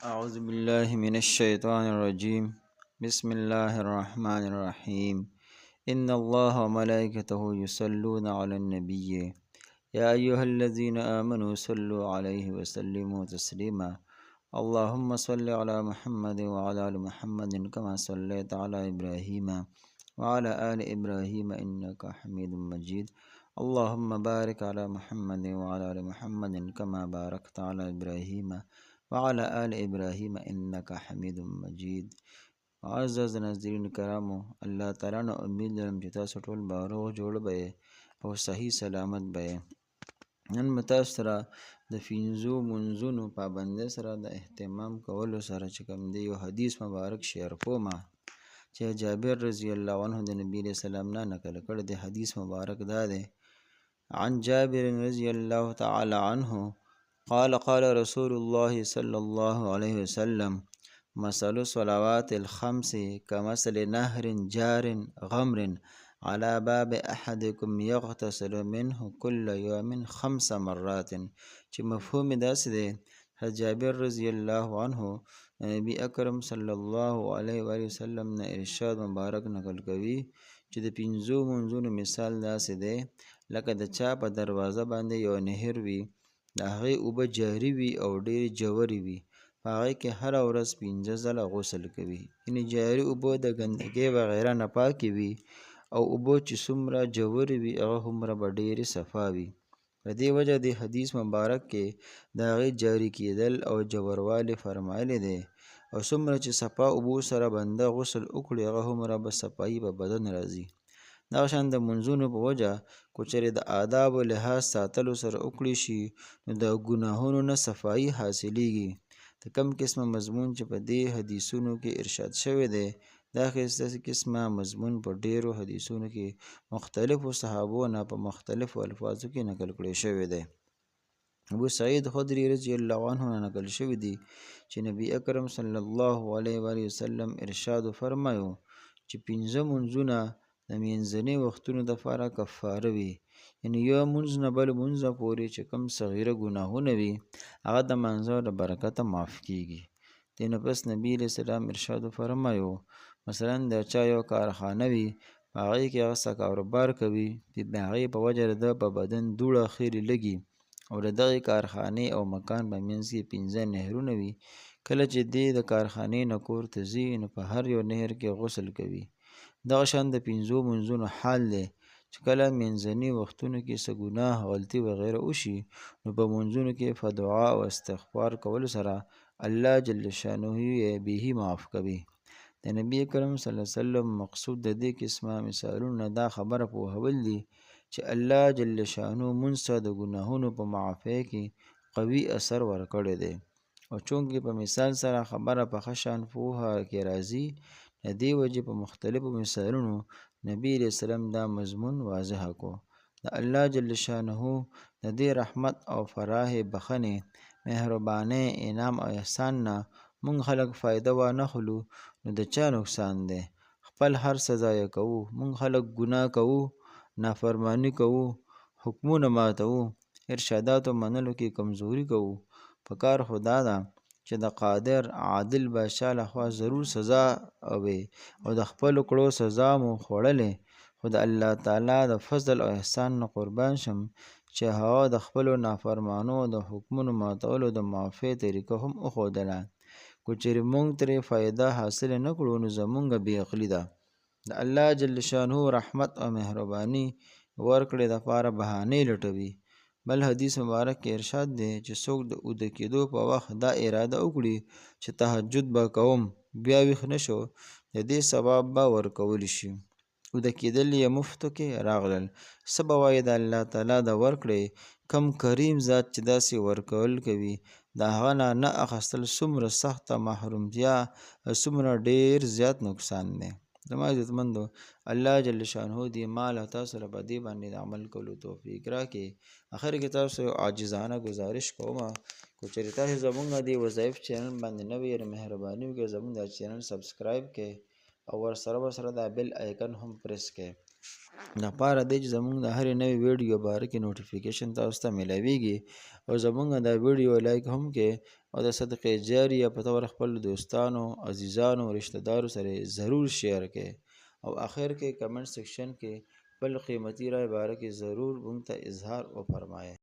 أعوذ بالله من الشيطان الرجيم. بسم الله الرحمن الرحيم. إن الله وملائكته يصلون على النبي يا أيها الذين آمنوا صلوا عليه وسلموا تسليما. اللهم صل على محمد وعلى آل محمد كما صليت على إبراهيم وعلى آل إبراهيم إنك حميد مجيد. اللهم بارك على محمد وعلى آل محمد كما باركت على إبراهيم وعلى آل إبراهيم إنك حميد مجيد. معزز ناظرین کرامو، الله تعالی نه امید لرم چې تاسو ټول به روغ جوړ به او صحیح سلامت به. نن به تاسو سره د پنځو منځونو پابندۍ سره د اهتمام کولو سره چې کوم دی یو حدیث مبارک شیر کوم چې جابر رضی الله عنه د نبی علیہ السلام نه نقل کړی دی. حدیث مبارک دا دی: عن جابر رضی الله تعالی عنه قال قال رسول الله صلى الله عليه وسلم مثل الصلوات الخمس كمثل نهر جار غمر على باب أحدكم يغتسل منه كل يوم 5 مرات. چې مفهوم داسې دی، جابر رضی الله عنه نبی اکرم صلی الله علیه و وسلم نه ارشاد مبارک نقل کوي چې د پنځو منځونو مثال داسې دی لکه د چا په دروازه باندې یو نهر وي، د هغې اوبه جاري وي او ډېرې ژورې وي، په هغې کې هره ورځ 5 ځله غسل کوي. یعنې جاري اوبه د ګندګۍ وغیره نه پاکې وي او اوبه چې څومره ژورې وي هغه هومره به ډېرې صفا وي. په دې وجه د حدیث مبارک کې د هغې جاري کېدل او ژوروالی فرمایلی دی، او څومره چې صفا اوبو سره بنده غسل وکړي هغه هومره به صفایي په بدن راځي. دغه شان د منځونو په وجه که چېرې د آدابو لحاظ ساتلو سره وکړي شي نو د ګناهونو نه صفایي حاصلیږي. د کم قسمه مضمون چې په دې حدیثونو کې ارشاد شوی دی، دا قسمه مضمون په ډیرو حدیثونو کې مختلفو صحابو نه په مختلفو الفاظو کې نقل کړی شوی دی. ابو سعید خدری رضی الله عنه نقل شوی دی چې نبی اکرم صلی الله علیه و وسلم ارشاد فرمایو چې 5 منځونه د منځني وختونو دپاره کفاره وي. یعنې یو منځ نه بل منځه پورې چې کوم صغیره ګناهونه وي هغه د منځه د برکته معاف کیږي. دې نه پس نبی علیه السلام ارشاد فرمایو مثلا د چا یو کارخانه وي، په هغې کې هغه څه کاروبار کوي، د هغې په وجه د ده په بدن دوړه خیرې لګي او د دغې کارخانې او مکان په منځ کې 5 نهرونه وي. کله چې دی د کارخانې نه کور ته ځي نو په هر یو نهر کې غسل کوي. دغه شان د 5 منځونو حال دی چې کله منځني وختونو کې څه ګناه غلطي وغیره وشي نو په منځونو کې په دعا او استغفار کولو سره الله جل شانه یې به معاف کوي. د نبی کریم صلی الله علیه وسلم مقصود د دې قسمه مثالونه دا خبره پوهول دي چې الله جل شانه مونږ ته د ګناهونو په معافۍ کې قوي اثر ورکړی دی، او چونکې په مثال سره خبره په ښه شان پوهه کې راځي، د دې وجې په مختلفو مثالونو نبی علیہ السلام دا مضمون واضح کو. د الله جل شانه د دې رحمت او فراح بخنې مهربانۍ انعام او احسان نه مونږ خلک فایده وانخلو نو د چا نقصان دی؟ خپل هر څه ضایع کوو، مونږ خلک ګناه کوو، نافرمانی کوو، حکمونه ماتوو، ارشاداتو منلو کې کمزوري کوو. په کار خو دا ده چې د قادر عادل بادشاه لخوا ضرور سزا وي او د خپلو کړو سزا مو خوړلې، خو د الله تعالی د فضل او احسان نه قربان شم چې هغه د خپلو نافرمانو د حکمونو ماتولو د معافۍ طریقه هم وښودله. که چېرې مونږ ترې فایده حاصله نه کړو نو زمونږ بې عقلي ده. د الله جل شانه رحمت او مهرباني ورکړې دپاره بهانې لټوي. بل حدیث مبارک کې ارشاد دی چې څوک د اوده کېدو په وخت دا اراده وکړي چې تهجد به کوم بیا ویښ نه شو، د دې ثواب به ورکول شي. اوده کېدل یې مفتو کې راغلل، څه به وایي د الله تعالی د ورکړې کم کریم ذات چې داسې ورکول کوي د هغه نه اخیستل څومره سخته محرومتیا، څومره ډېر زیات نقصان دی. زما عزتمندو، الله جل شانه دې مال او تاسو سره په دې باندې د عمل کولو توفیق راکړي. اخر کې تاسو یو عاجزانه گزارش کوم که چېرې تاسو زموږ د وظایف چینل باندې نوی یې مهرباني وکړئ زموږ د چینل سبسکرایب کړئ او ورسره د بیل آیکن هم پریس کړئ لپاره دی چې زمونږ د هرې نوې ویډیو باره کې نوټیفیکیشن تاسو ته میلاویږي او زمونږ دا ویډیو لایک هم کې او د صدقې جاریه په تور خپل دوستانو عزیزانو رشتہ دارو سره ضرور شیر کړئ او اخر کې کمنټ سیکشن کې خپل قیمتي رائے باره کې ضرور مونږ ته اظهار او فرمایئ